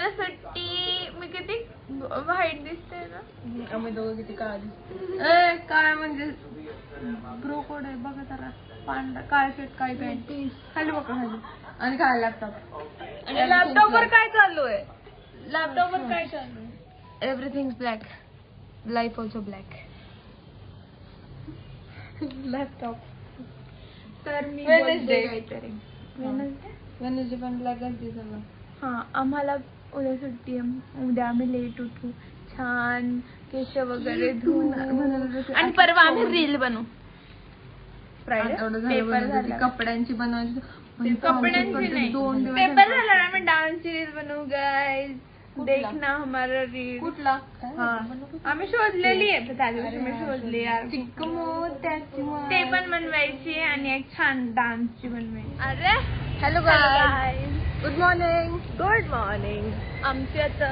आम्हाला सुट्टी. मी किती व्हाईट दिसते ना. आम्ही दोघं किती काळा दिसते. काय म्हणजे ब्रो कोड आहे बघा जरा. पांढरा काळा शर्ट काळी पॅन्ट खाली बघा खाली. आणि काय लॅपटॉप. आणि लॅपटॉपवर काय चालू आहे. लॅपटॉपवर काय चालू आहे. Everything black. Life also black. Laptop. तर मी बोलते काहीतरी. वेनसडे पण ब्लॅकच दिसलं. हा आम्हाला उद्या सुट्टी आहे. उद्या आम्ही लेट उठू. छान केस वगैरे धुवून आणि परवा आम्ही रील बनवू. फ्रायडे कपड्यांची बनवायची. कपड्यांची नाही. 2 दिवस पेपर झाला ना. आम्ही डान्सची रील बनवू गाइस. देखना हमारा रील. कुठला. हा आम्ही शोधलेली आहे. त्या दिवशी मी शोधली यार. ते पण बनवायची आणि एक छान डान्सची बनवायची. अरे hello guys. Good morning. Good morning. आमची आता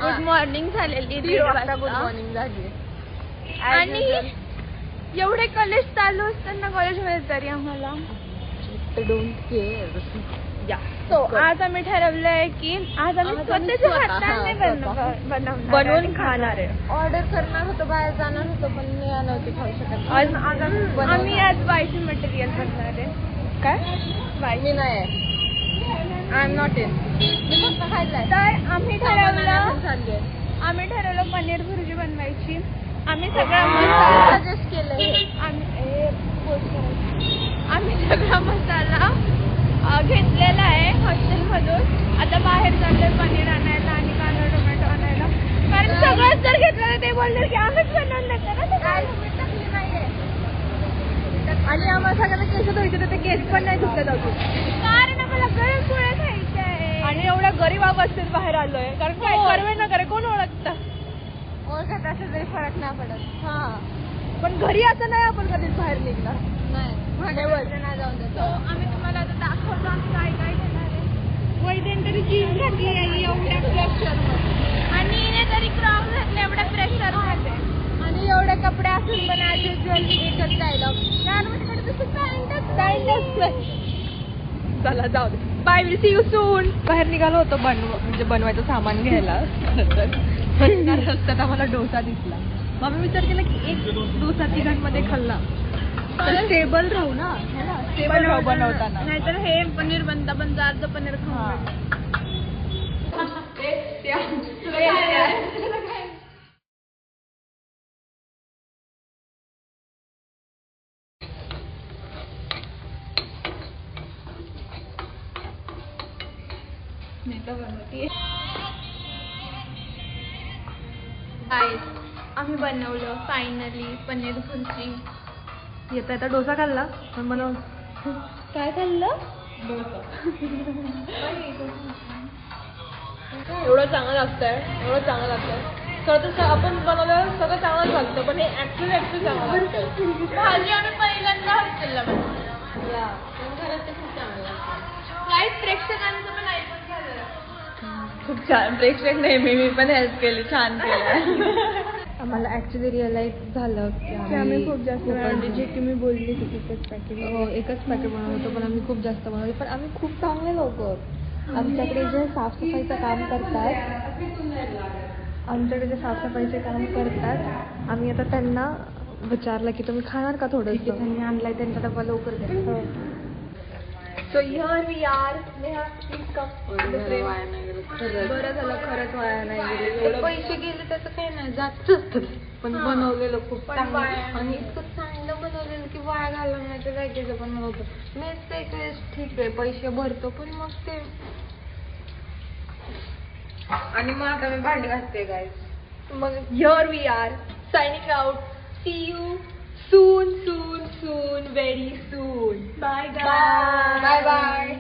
गुड मॉर्निंग झालेली. 3 वाजता गुड मॉर्निंग झाली. आणि एवढे कॉलेज चालू असताना कॉलेजमध्ये तरी आम्हाला डोंट केअर. सो आज आम्ही ठरवलंय की आज आम्ही स्वतःच्या हाताने बनवून खाणार आहे. ऑर्डर करणार होतो बाहेर जाणार होतो पण मी नव्हती खाऊ शकत. आम्ही आज वायची मटेरियल बनणार आहे. काय मी नाही. I am not in. मी फक्त खायचंय. तर आम्ही ठरवलं पनीर भुर्जी बनवायची. आम्ही सगळा मसाला सजेस्ट केलंय. आम्ही सगळा मसाला घेतलेला आहे हॉस्टेलमधून. आता बाहेर चाललोय पनीर आणायला आणि कांदा टोमॅटो आणायला. कारण सगळंच जर घेतलं ते बोलले की आम्हीच बनवून देतो ना. आणि आम्हाला सगळ्यांना केस धुवायचे तर ते केस पण नाही धुतले अजून. कारण आम्हाला गरम पोळ्या खायच्या आहे. आणि एवढ्या गरीब अवस्थेत बाहेर आलोय. कारण काय करवे ना करे कोण ओळखतं. ओळखत असं तरी फरक नाही पडत. हा पण घरी असं नाही आपण कधीच बाहेर निघणार नाही. नाही जाऊन देतो. आम्ही तुम्हाला आता दाखवतो आम्ही काय काय घेणार आहे. वैद्यंतरी जीन्स घातली आहे एवढ्या प्रेशरमध्ये. आणि हिने तरी क्रॉप घातले एवढ्या प्रेशरमध्ये. आणि एवढे कपडे असून पण ॲज युजल एकच डायलॉग. चला जाऊ दे. Bye. Will see you soon. बाहेर निघालो होतो म्हणजे बनवायचं सामान घ्यायला. रस्त्यात आम्हाला डोसा दिसला. मग मी विचार केला की एक डोसा तिघांमध्ये खाल्ला तर स्टेबल राहू ना. स्टेबल राहू बनवताना. नाहीतर हे पनीर बनता अर्ध पनीर खाऊ. आम्ही बनवलं फायनली पनीर भुर्जी. येता येता डोसा खाल्ला पण बनव. काय खाल्लं. एवढं चांगलं लागतंय. खरं तर आपण बनवल्यावर सगळं चांगलं लागतं पण हे ऍक्च्युअली चांगलं लागतं. भाजी आम्ही पहिल्यांदा हॉस्टेलला बनवलं. खरंच ते खूप चांगलं लागतं. लाईट प्रेक्षकांचं पण ऐकून झालं. खूप छान. प्रेक्षक नाही मी पण हेल्प केली. छान केलं. आम्हाला ऍक्च्युली रिअलाइज झालं की आम्ही खूप जास्त म्हणजे जे की मी बोलली की एकच पॅकेट. एकच पॅकेट बनवलं होतं पण आम्ही खूप जास्त बनवले. पण आम्ही खूप चांगले लोक. आमच्याकडे जे साफसफाईचं काम करतात आम्ही आता त्यांना विचारलं की तुम्ही खाणार का थोडंसं. त्यांनी आणलंय त्यांचा डब्बा लवकर द्या. So here we are. Please come. बरं झालं खरंच वाया नाही गेले. पैसे गेले त्याचं काही नाही जातच असतं. पण बनवलेलं खूप चांगलं आणि इतकं चांगलं बनवलेलं की वाया घालवलं नाही. तर जायचं पण नव्हतं. मेस एक वेळेस ठीक आहे पैसे भरतो पण मग ते. आणि मग आता मी भांडी घासते गाईस. मग here we are signing out. See you soon very soon. Bye guys. Bye.